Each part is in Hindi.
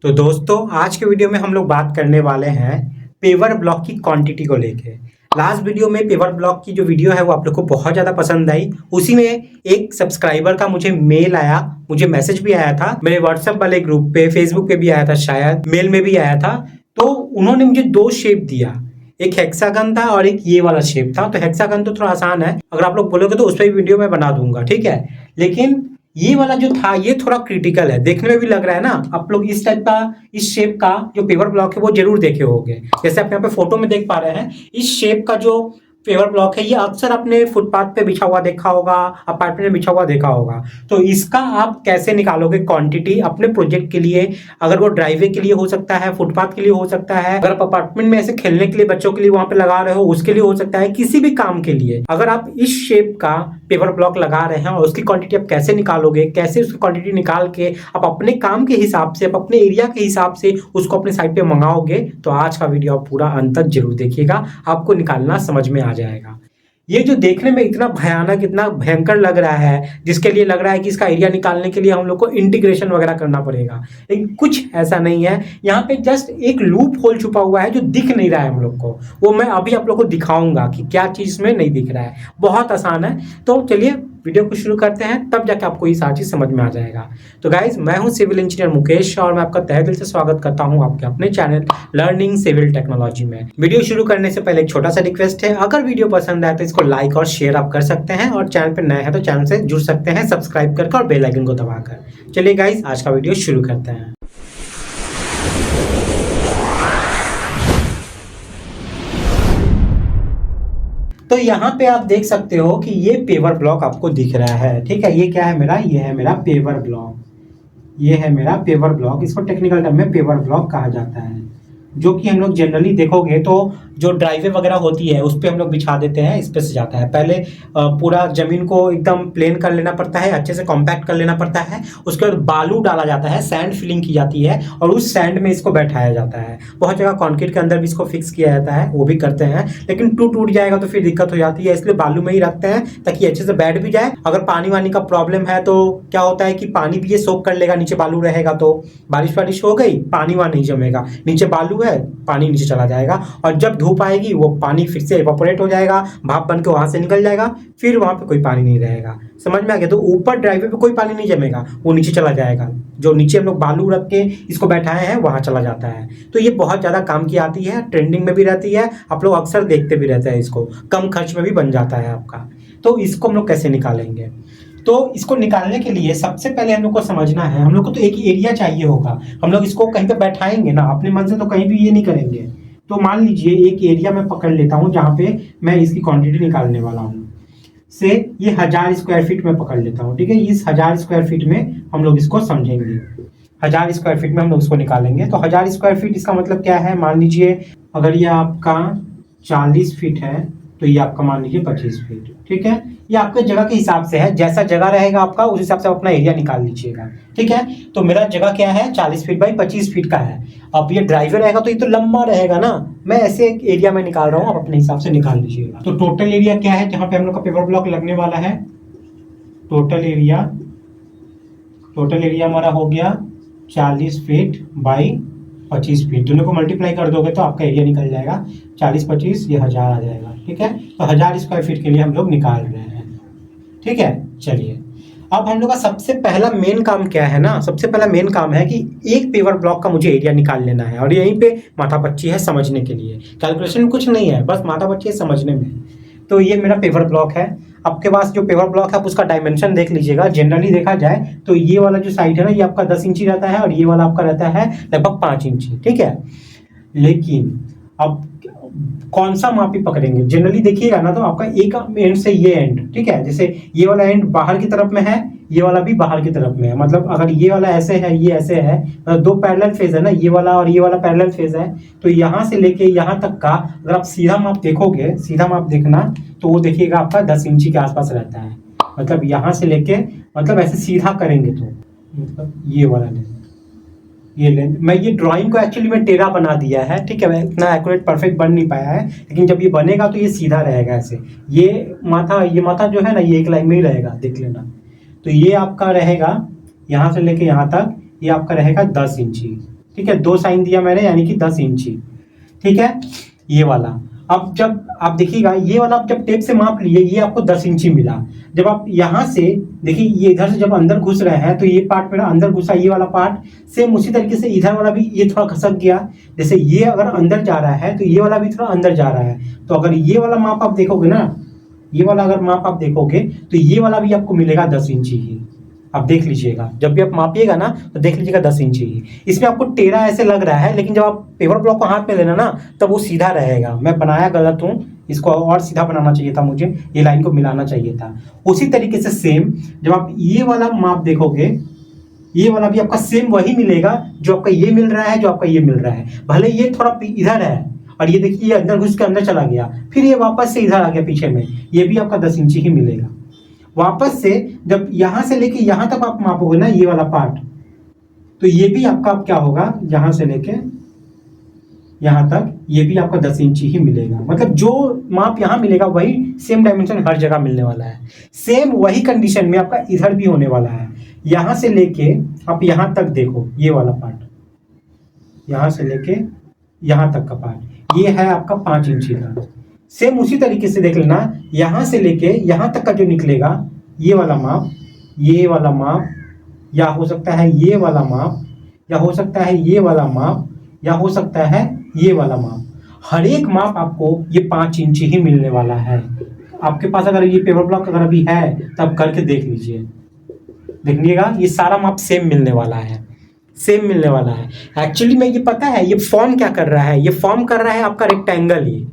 तो दोस्तों आज के वीडियो में हम लोग बात करने वाले हैं पेवर ब्लॉक की क्वांटिटी को लेके। लास्ट वीडियो में पेवर ब्लॉक की जो वीडियो है वो आप लोग को बहुत ज़्यादा पसंद आई। उसी में एक सब्सक्राइबर का मुझे मेल आया, मुझे मैसेज भी आया था मेरे व्हाट्सएप वाले ग्रुप पे, फेसबुक पे भी आया था, शायद मेल में भी आया था। तो उन्होंने मुझे दो शेप दिया, एक हेक्सागन था और एक ये वाला शेप था। तो हेक्सागन तो थोड़ा आसान है, अगर आप लोग बोलोगे तो उस पर भी वीडियो मैं बना दूंगा, ठीक है। लेकिन ये वाला जो था ये थोड़ा क्रिटिकल है, देखने में भी लग रहा है ना। आप लोग इस टाइप का, इस शेप का जो पेवर ब्लॉक है वो जरूर देखे होंगे। जैसे आप यहाँ पे फोटो में देख पा रहे हैं, इस शेप का जो पेवर ब्लॉक है ये अक्सर अपने फुटपाथ पे बिछा हुआ देखा होगा, अपार्टमेंट में बिछा हुआ देखा होगा। तो इसका आप कैसे निकालोगे क्वांटिटी अपने प्रोजेक्ट के लिए? अगर वो ड्राइववे के लिए हो सकता है, फुटपाथ के लिए हो सकता है, अगर आप अपार्टमेंट में ऐसे खेलने के लिए बच्चों के लिए वहां पे लगा रहे हो उसके लिए हो सकता है, किसी भी काम के लिए अगर आप इस शेप का पेपर ब्लॉक लगा रहे हैं और उसकी क्वांटिटी आप कैसे निकालोगे, कैसे उसकी क्वांटिटी निकाल के आप अपने काम के हिसाब से, आप अपने एरिया के हिसाब से उसको अपने साइट पे मंगाओगे, तो आज का वीडियो आप पूरा अंत तक जरूर देखिएगा, आपको निकालना समझ में आ जाएगा। ये जो देखने में इतना भयानक, इतना भयंकर लग रहा है, जिसके लिए लग रहा है कि इसका एरिया निकालने के लिए हम लोग को इंटीग्रेशन वगैरह करना पड़ेगा, लेकिन कुछ ऐसा नहीं है। यहाँ पे जस्ट एक लूप होल छुपा हुआ है जो दिख नहीं रहा है हम लोग को, वो मैं अभी आप लोग को दिखाऊंगा कि क्या चीज में नहीं दिख रहा है। बहुत आसान है, तो चलिए वीडियो को शुरू करते हैं, तब जाके आपको ये सारी चीज समझ में आ जाएगा। तो गाइज, मैं हूं सिविल इंजीनियर मुकेश और मैं आपका तहे दिल से स्वागत करता हूं आपके अपने चैनल लर्निंग सिविल टेक्नोलॉजी में। वीडियो शुरू करने से पहले एक छोटा सा रिक्वेस्ट है, अगर वीडियो पसंद आए तो इसको लाइक और शेयर आप कर सकते हैं, और चैनल पर नए हैं तो चैनल से जुड़ सकते हैं सब्सक्राइब करके और बेल आइकन को दबाकर। चलिए गाइज, आज का वीडियो शुरू करते हैं। तो यहाँ पे आप देख सकते हो कि ये पेवर ब्लॉक आपको दिख रहा है, ठीक है। ये क्या है मेरा? ये है मेरा पेवर ब्लॉक, ये है मेरा पेवर ब्लॉक। इसको टेक्निकल टर्म में पेवर ब्लॉक कहा जाता है, जो कि हम लोग जनरली देखोगे तो जो ड्राइवे वगैरह होती है उस पर हम लोग बिछा देते हैं, इस पे से जाता है। पहले पूरा जमीन को एकदम प्लेन कर लेना पड़ता है, अच्छे से कॉम्पैक्ट कर लेना पड़ता है, उसके बाद बालू डाला जाता है, सैंड फिलिंग की जाती है और उस सैंड में इसको बैठाया जाता है। बहुत जगह कंक्रीट के अंदर भी इसको फिक्स किया जाता है, वो भी करते हैं, लेकिन टूट जाएगा तो फिर दिक्कत हो जाती है, इसलिए बालू में ही रखते हैं ताकि अच्छे से बैठ भी जाए। अगर पानी वानी का प्रॉब्लम है तो क्या होता है कि पानी भी ये सोख कर लेगा, नीचे बालू रहेगा तो बारिश वारिश हो गई, पानी वहां नहीं जमेगा, नीचे बालू है, पानी नीचे चला जाएगा, और जब धूप आएगी वो पानी फिर से इवापोरेट हो जाएगा, भाप बन के वहां से निकल जाएगा, फिर वहां पे कोई पानी नहीं रहेगा। समझ में आ गया? तो ऊपर ड्राइवे पे कोई पानी नहीं जमेगा, वो नीचे चला जाएगा, जो नीचे हम लोग बालू रख के इसको बैठाए हैं वहां चला जाता है। तो ये बहुत ज्यादा काम की आती है, ट्रेंडिंग में भी रहती है, आप लोग अक्सर देखते भी रहते हैं इसको, कम खर्च में भी बन जाता है आपका। तो इसको हम लोग कैसे निकालेंगे? तो इसको निकालने के लिए सबसे पहले हम लोग को समझना है, हम लोग को तो एक एरिया चाहिए होगा, हम लोग इसको कहीं पे बैठाएंगे ना, अपने मन से तो कहीं भी ये नहीं करेंगे। तो मान लीजिए एक एरिया में पकड़ लेता हूँ जहाँ पे मैं इसकी क्वांटिटी निकालने वाला हूँ, से ये 1000 स्क्वायर फीट में पकड़ लेता हूँ, ठीक है। इस 1000 स्क्वायर फीट में हम लोग इसको समझेंगे, 1000 स्क्वायर फीट में हम लोग इसको निकालेंगे। तो 1000 स्क्वायर फीट इसका मतलब क्या है? मान लीजिए अगर ये आपका 40 फीट है तो ये आपका मान लीजिए 25 फीट, ठीक है। ये आपके जगह के हिसाब से है, जैसा जगह रहेगा आपका उस हिसाब से आप अपना एरिया निकाल लीजिएगा, ठीक है। तो मेरा जगह क्या है? 40 फीट बाई 25 फीट का है। अब ये ड्राइवर रहेगा तो ये तो लंबा रहेगा ना, मैं ऐसे एक एरिया में निकाल रहा हूँ, आप अपने हिसाब से निकाल लीजिएगा। तो टोटल एरिया क्या है जहाँ पे हम लोग का पेपर ब्लॉक लगने वाला है? टोटल एरिया हमारा हो गया 40 फीट बाई 25 फीट, दोनों को मल्टीप्लाई कर दोगे तो आपका एरिया निकल जाएगा 40-25, ये 1000 आ जाएगा, ठीक है। तो 1000 स्क्वायर फीट के लिए हम लोग निकाल रहे हैं, ठीक है। चलिए, अब हम लोग का सबसे पहला मेन काम क्या है ना? सबसे पहला मेन काम है कि एक पेवर ब्लॉक का मुझे एरिया निकाल लेना है, और यहीं पे माथापच्ची है समझने के लिए, कैलकुलेशन में कुछ नहीं है, बस माथापच्ची है समझने में। तो ये मेरा पेवर ब्लॉक है। आपके पास जो पेवर ब्लॉक है आप उसका डायमेंशन देख लीजिएगा। जनरली देखा जाए तो ये वाला जो साइड है ना, ये आपका 10 इंची रहता है और ये वाला आपका रहता है लगभग 5 इंची, ठीक है। लेकिन अब कौन सा मापी पकड़ेंगे? जनरली देखिएगा ना तो आपका एक एंड से ये एंड, ठीक है, जैसे ये वाला एंड बाहर की तरफ में है, ये वाला भी बाहर की तरफ में है, मतलब अगर ये वाला ऐसे है, ये ऐसे है, मतलब दो पैरेलल फेज है ना, ये वाला और ये वाला पैरेलल फेज है। तो यहाँ से लेके यहाँ तक का अगर आप सीधा माप देखोगे, सीधा माप देखना तो वो देखिएगा आपका 10 इंची के आसपास रहता है। मतलब यहाँ से लेके, मतलब ऐसे सीधा करेंगे तो मतलब ये वाला लेंथ, ये लेंथ, मैं ये ड्राइंग को एक्चुअली मैं टेढ़ा बना दिया है, ठीक है, इतना एक्यूरेट परफेक्ट बन नहीं पाया है, लेकिन जब ये बनेगा तो ये सीधा रहेगा ऐसे। ये माथा जो है ना, ये एक लाइन में ही रहेगा, देख लेना। तो ये आपका रहेगा यहाँ से लेके यहाँ तक, ये आपका रहेगा 10 इंची, ठीक है, 2 साइन दिया मैंने यानी कि 10 इंची, ठीक है, ये वाला। अब जब आप देखिएगा ये वाला आप जब टेप से माप लिए ये आपको 10 इंची मिला। जब आप यहाँ से देखिए ये इधर से जब अंदर घुस रहे हैं तो ये पार्ट मेरा अंदर घुसा, ये वाला पार्ट सेम उसी तरीके से इधर वाला भी ये थोड़ा खसक गया। जैसे ये अगर अंदर जा रहा है तो ये वाला भी थोड़ा अंदर जा रहा है। तो अगर ये वाला माप आप देखोगे ना, ये वाला अगर माप आप देखोगे तो ये वाला भी आपको मिलेगा 10 इंची ही। आप देख लीजिएगा, जब भी आप मापिएगा ना तो देख लीजिएगा 10 इंची ही। इसमें आपको टेढ़ा ऐसे लग रहा है, लेकिन जब आप पेपर ब्लॉक को हाथ में लेना ना तब वो सीधा रहेगा। मैं बनाया गलत हूँ, इसको और सीधा बनाना चाहिए था मुझे, ये लाइन को मिलाना चाहिए था। उसी तरीके से सेम जब आप ये वाला माप देखोगे, ये वाला भी आपका सेम वही मिलेगा जो आपका ये मिल रहा है, जो आपका ये मिल रहा है। भले ये थोड़ा इधर है और ये देखिए ये अंदर घुस के अंदर चला गया, फिर ये वापस से इधर आ गया पीछे में, ये भी आपका 10 इंची ही मिलेगा। वापस से जब यहां से लेके यहां तक आप मापोगे ना ये वाला पार्ट, तो ये भी आपका क्या होगा, यहां से लेके यहां तक ये भी आपका 10 इंची ही मिलेगा। मतलब जो माप यहां मिलेगा वही सेम डायमेंशन हर जगह मिलने वाला है। सेम वही कंडीशन में आपका इधर भी होने वाला है। यहां से लेके आप यहां तक देखो, ये वाला पार्ट यहां से लेके यहां तक का पार्ट ये है आपका 5 इंची का। सेम उसी तरीके से देख लेना, यहां से लेके यहां तक का जो निकलेगा ये वाला माप, ये वाला माप, या हो सकता है ये वाला माप, या हो सकता है ये वाला माप, या हो सकता है ये वाला माप। हर एक माप आपको ये 5 इंची ही मिलने वाला है। आपके पास अगर ये पेपर ब्लॉक अगर अभी है तो आप करके देख लीजिए, देखिएगा ये सारा माप सेम मिलने वाला है, सेम मिलने वाला है। एक्चुअली में ये पता है ये फॉर्म क्या कर रहा है, ये फॉर्म कर रहा है आपका रेक्टेंगल। ये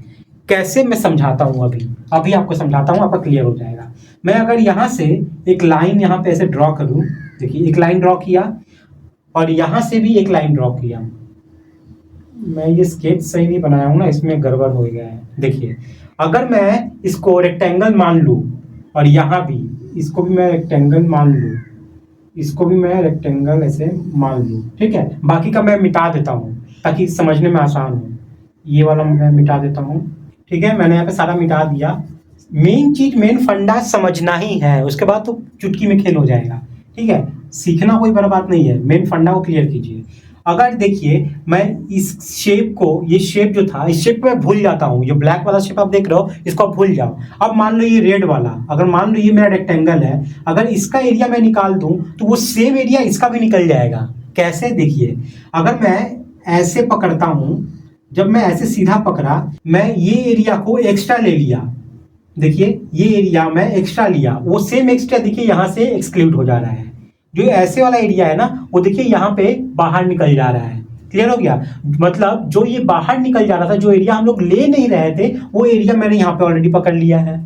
कैसे मैं समझाता हूँ, अभी आपको समझाता हूँ, आपका क्लियर हो जाएगा। मैं अगर यहाँ से एक लाइन यहाँ पे ऐसे ड्रॉ करूँ, देखिए एक लाइन ड्रॉ किया और यहाँ से भी एक लाइन ड्रॉ किया। मैं ये स्केच सही नहीं बनाया हूँ ना, इसमें गड़बड़ हो गया है। देखिए अगर मैं इसको रेक्टेंगल मान लूँ और यहाँ भी इसको भी मैं रेक्टेंगल मान लूँ, इसको भी मैं रेक्टेंगल ऐसे मान लूँ, ठीक है। बाकी का मैं मिटा देता हूँ ताकि समझने में आसान हो। ये वाला मैं मिटा देता हूँ, ठीक है। मैंने यहाँ पे सारा मिटा दिया। मेन चीज, मेन फंडा समझना ही है, उसके बाद तो चुटकी में खेल हो जाएगा, ठीक है। सीखना कोई बड़ा बात नहीं है, मेन फंडा को क्लियर कीजिए। अगर देखिए मैं इस शेप को, ये शेप जो था इस शेप को मैं भूल जाता हूँ, जो ब्लैक वाला शेप आप देख रहे हो इसको आप भूल जाओ। अब मान लो ये रेड वाला, अगर मान लो ये मेरा रेक्टेंगल है, अगर इसका एरिया मैं निकाल दूं तो वो सेम एरिया इसका भी निकल जाएगा। कैसे, देखिए अगर मैं ऐसे पकड़ता हूं, जब मैं ऐसे सीधा पकड़ा, मैं ये एरिया को एक्स्ट्रा ले लिया, देखिए ये एरिया मैं एक्स्ट्रा लिया, वो सेम एक्स्ट्रा देखिए यहाँ से एक्सक्लूड हो जा रहा है। जो ऐसे वाला एरिया है ना वो देखिए यहाँ पे बाहर निकल जा रहा है। क्लियर हो गया, मतलब जो ये बाहर निकल जा रहा था, जो एरिया हम लोग ले नहीं रहे थे, वो एरिया मैंने यहाँ पे ऑलरेडी पकड़ लिया है।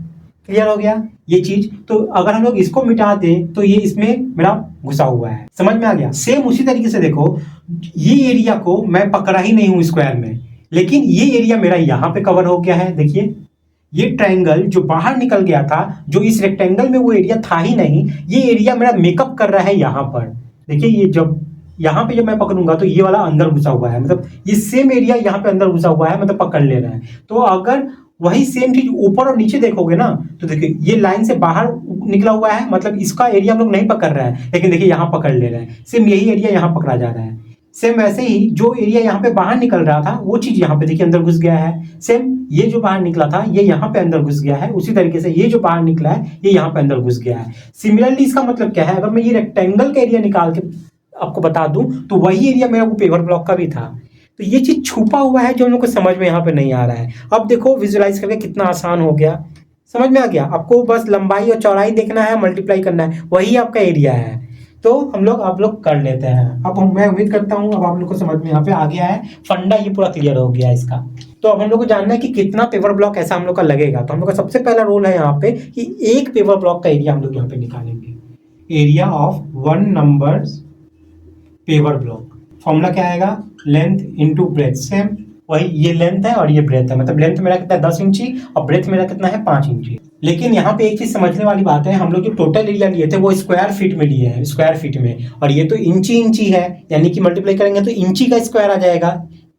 क्लियर हो गया ये चीज। तो अगर हम लोग इसको मिटा दें तो ये इसमें मेरा घुसा हुआ है, समझ में आ गया। सेम उसी तरीके से देखो, ये एरिया को मैं पकड़ा ही नहीं हूं स्क्वायर में, लेकिन ये एरिया मेरा यहाँ पे कवर हो गया है। देखिए ये ट्रायंगल जो बाहर निकल गया था, जो इस रेक्टेंगल में वो एरिया था ही नहीं, ये एरिया मेरा मेकअप कर रहा है यहाँ पर। देखिए ये जब यहाँ पे जब मैं पकड़ूंगा तो ये वाला अंदर घुसा हुआ है, मतलब ये सेम एरिया यहाँ पे अंदर घुसा हुआ है, मतलब पकड़ ले रहा है। तो अगर वही सेम चीज ऊपर और नीचे देखोगे ना तो देखिए ये लाइन से बाहर निकला हुआ है, मतलब इसका एरिया हम लोग नहीं पकड़ रहा है, लेकिन देखिए यहाँ पकड़ ले रहा है। सेम यही एरिया यहाँ पकड़ा जा रहा है। सेम वैसे ही जो एरिया यहाँ पे बाहर निकल रहा था वो चीज यहाँ पे देखिए अंदर घुस गया है। सेम ये जो बाहर निकला था ये यहाँ पे अंदर घुस गया है, उसी तरीके से ये जो बाहर निकला है ये यहाँ पे अंदर घुस गया है। सिमिलरली इसका मतलब क्या है, अगर मैं ये रेक्टेंगल का एरिया निकाल के आपको बता दूं तो वही एरिया मेरा वो पेपर ब्लॉक का भी था। तो ये चीज छुपा हुआ है जो हम लोग को समझ में यहाँ पे नहीं आ रहा है। अब देखो विजुअलाइज करके कितना आसान हो गया, समझ में आ गया। आपको बस लंबाई और चौड़ाई देखना है, मल्टीप्लाई करना है, वही आपका एरिया है। तो हम लोग आप लोग कर लेते हैं। अब मैं उम्मीद करता हूँ अब आप लोग को समझ में यहाँ पे आ गया है, फंडा ये पूरा क्लियर हो गया है इसका। तो अब हम लोग को जानना है कि कितना पेपर ब्लॉक ऐसा हम लोग का लगेगा। तो हम लोग का सबसे पहला रूल है यहाँ पे कि एक पेपर ब्लॉक का एरिया हम लोग यहाँ पे निकालेंगे, area of 1 number paper block. Formula क्या आएगा, लेंथ इंटू ब्रेथ। सेम वही, ये लेंथ है और ये ब्रेथ है, मतलब लेंथ मेरा कितना है 10 इंची और ब्रेथ मेरा कितना है 5 इंची। लेकिन यहाँ पे एक चीज समझने वाली बात है, हम लोग जो टोटल एरिया लिए थे वो स्क्वायर फीट में लिए हैं, स्क्वायर फीट में, और ये तो इंची है, यानी कि मल्टीप्लाई करेंगे तो इंची का स्क्वायर आ जाएगा।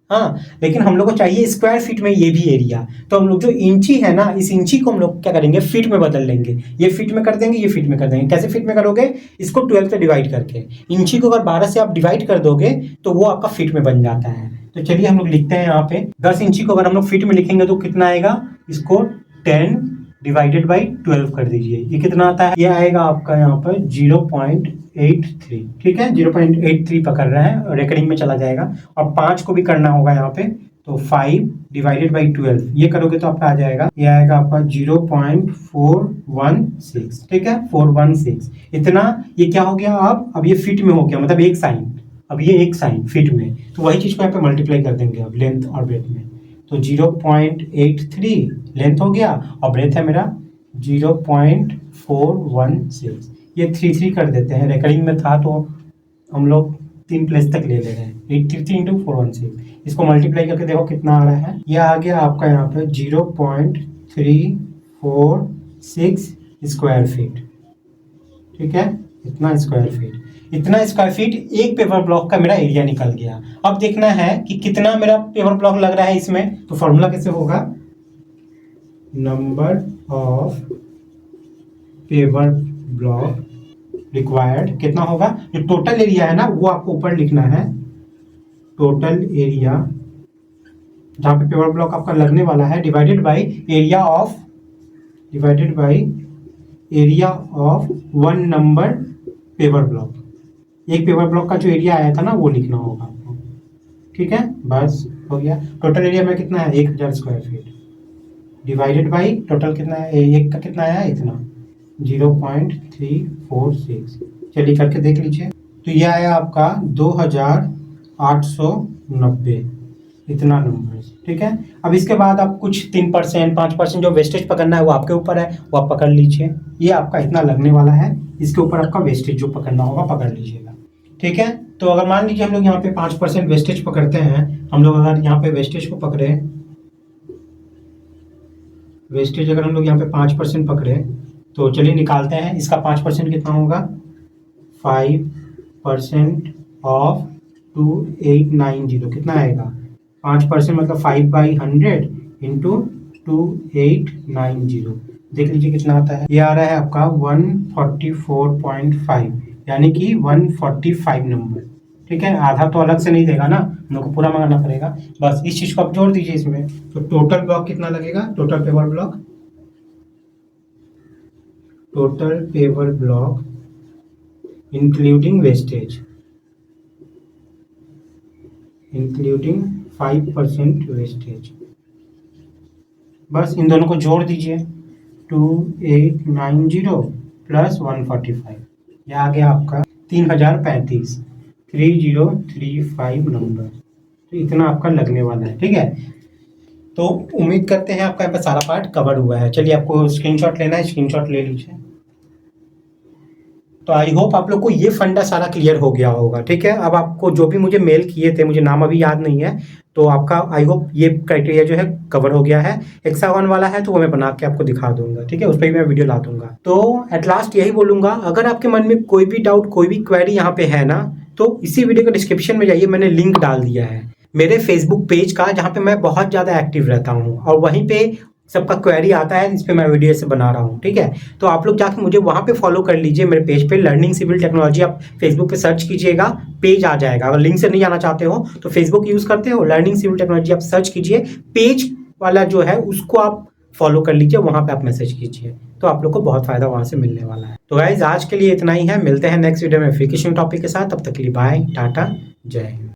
हाँ, लेकिन हम लोग को चाहिए स्क्वायर फीट में ये भी एरिया। तो हम लोग जो इंची है ना, इस इंची को हम लोग क्या करेंगे, फीट में बदल लेंगे। ये फीट में कर देंगे, ये फीट में कर देंगे। कैसे फीट में करोगे, इसको 12 से डिवाइड करके। इंची को अगर 12 से आप डिवाइड कर दोगे तो वो आपका फीट में बन जाता है। तो चलिए हम लोग लिखते हैं यहाँ पे 10 इंची को अगर हम लोग फीट में लिखेंगे तो कितना आएगा, इसको 10 डिवाइडेड बाई 12 कर दीजिए। ये कितना आता है, ये आएगा आपका यहाँ पर 0.83। ठीक है, 0.83 पकड़ रहा है, रेकरिंग में चला जाएगा। और 5 को भी करना होगा यहाँ पे, तो 5 डिवाइडेड बाई 12 ये करोगे तो आपका आ जाएगा, ये आएगा आपका 0.416। ठीक है, 416 इतना। ये क्या हो गया, अब ये फीट में हो गया, मतलब एक साइन। अब ये एक साइन फीट में, तो वही चीज को यहाँ पे मल्टीप्लाई कर देंगे अब लेंथ और ब्रेथ में। तो 0.83 लेंथ हो गया और ब्रेथ है मेरा 0.416। ये 3 कर देते हैं, रेकरिंग में था तो हम लोग 3 प्लेस तक ले ले रहे हैं। 83 इंटू 416, इसको मल्टीप्लाई करके देखो कितना आ रहा है। यह आ गया आपका यहाँ पे 0.346 स्क्वायर फीट। ठीक है, इतना स्क्वायर फीट, इतना स्क्वायर फीट एक पेपर ब्लॉक का मेरा एरिया निकल गया। अब देखना है कि कितना मेरा पेपर ब्लॉक लग रहा है इसमें। तो फॉर्मूला कैसे होगा, number of paper block required कितना होगा, जो टोटल एरिया है ना वो आपको ऊपर लिखना है। टोटल एरिया जहां पे पेपर ब्लॉक आपका लगने वाला है, divided by area of 1 number paper block. एक पेपर ब्लॉक का जो एरिया आया था ना वो लिखना होगा आपको। ठीक है, बस हो गया। टोटल एरिया में कितना है, 1000 square feet, divided by total कितना है, एक का कितना आया, इतना 0.346। चलिए करके देख लीजिए। तो ये आया आपका 2890, इतना नंबर। ठीक है, अब इसके बाद आप कुछ 3% 5% जो वेस्टेज पकड़ना है वो आपके ऊपर है, वो आप पकड़ लीजिए। ये आपका इतना लगने वाला है, इसके ऊपर आपका वेस्टेज जो पकड़ना होगा पकड़ लीजिएगा। ठीक है, तो अगर मान लीजिए हम लोग यहाँ पे 5% वेस्टेज पकड़ते हैं, हम लोग अगर यहाँ पे वेस्टेज को पकड़े, वेस्टेज अगर हम लोग यहाँ पे 5% पकड़े तो चलिए निकालते हैं। इसका 5% कितना होगा, 5% ऑफ 2890 कितना आएगा, 5% मतलब 5/100 इंटू 2890। देख लीजिए कितना आता है, ये आ रहा है आपका 144.5, यानी कि 145 नंबर। ठीक है, आधा तो अलग से नहीं देगा ना, हम लोग को पूरा मंगाना पड़ेगा। बस इस चीज को आप जोड़ दीजिए इसमें। तो टोटल ब्लॉक कितना लगेगा, total paper block including wastage, including 5% wastage. बस इन दोनों को जोड़ दीजिए, 2890 प्लस 145, यह आ गया आपका 3035, 3035 नंबर। तो इतना आपका लगने वाला है। ठीक है, तो उम्मीद करते हैं आपका यहाँ पर सारा पार्ट कवर हुआ है। चलिए आपको स्क्रीनशॉट लेना है, स्क्रीनशॉट ले लीजिए। तो आई होप आप लोग को ये फंडा सारा क्लियर हो गया होगा। ठीक है, अब आपको जो भी मुझे मेल किए थे, मुझे नाम अभी याद नहीं है, तो आपका आई होप ये क्राइटेरिया जो है कवर हो गया है। हेक्सागन वाला है तो वो मैं बना के आपको दिखा दूंगा। ठीक है, उस पर भी मैं वीडियो ला दूंगा। तो एट लास्ट यही बोलूंगा, अगर आपके मन में कोई भी डाउट, कोई भी क्वेरी यहाँ पे है ना, तो इसी वीडियो के डिस्क्रिप्शन में जाइए, मैंने लिंक डाल दिया है मेरे फेसबुक पेज का, जहाँ पे मैं बहुत ज़्यादा एक्टिव रहता हूँ और वहीं पे सबका क्वेरी आता है, इस पे मैं वीडियो से बना रहा हूँ। ठीक है, तो आप लोग जाके मुझे वहाँ पे फॉलो कर लीजिए, मेरे पेज पे लर्निंग सिविल टेक्नोलॉजी, आप फेसबुक पे सर्च कीजिएगा, पेज आ जाएगा। अगर लिंक से नहीं आना चाहते हो तो फेसबुक यूज़ करते हो, लर्निंग सिविल टेक्नोलॉजी आप सर्च कीजिए, पेज वाला जो है उसको आप फॉलो कर लीजिए, वहाँ पे आप मैसेज कीजिए, तो आप लोग को बहुत फायदा वहाँ से मिलने वाला है। तो गाइज आज के लिए इतना ही है, मिलते हैं नेक्स्ट वीडियो में फिर किसी टॉपिक के साथ। तब तक के लिए बाय, टाटा, जय हिंद।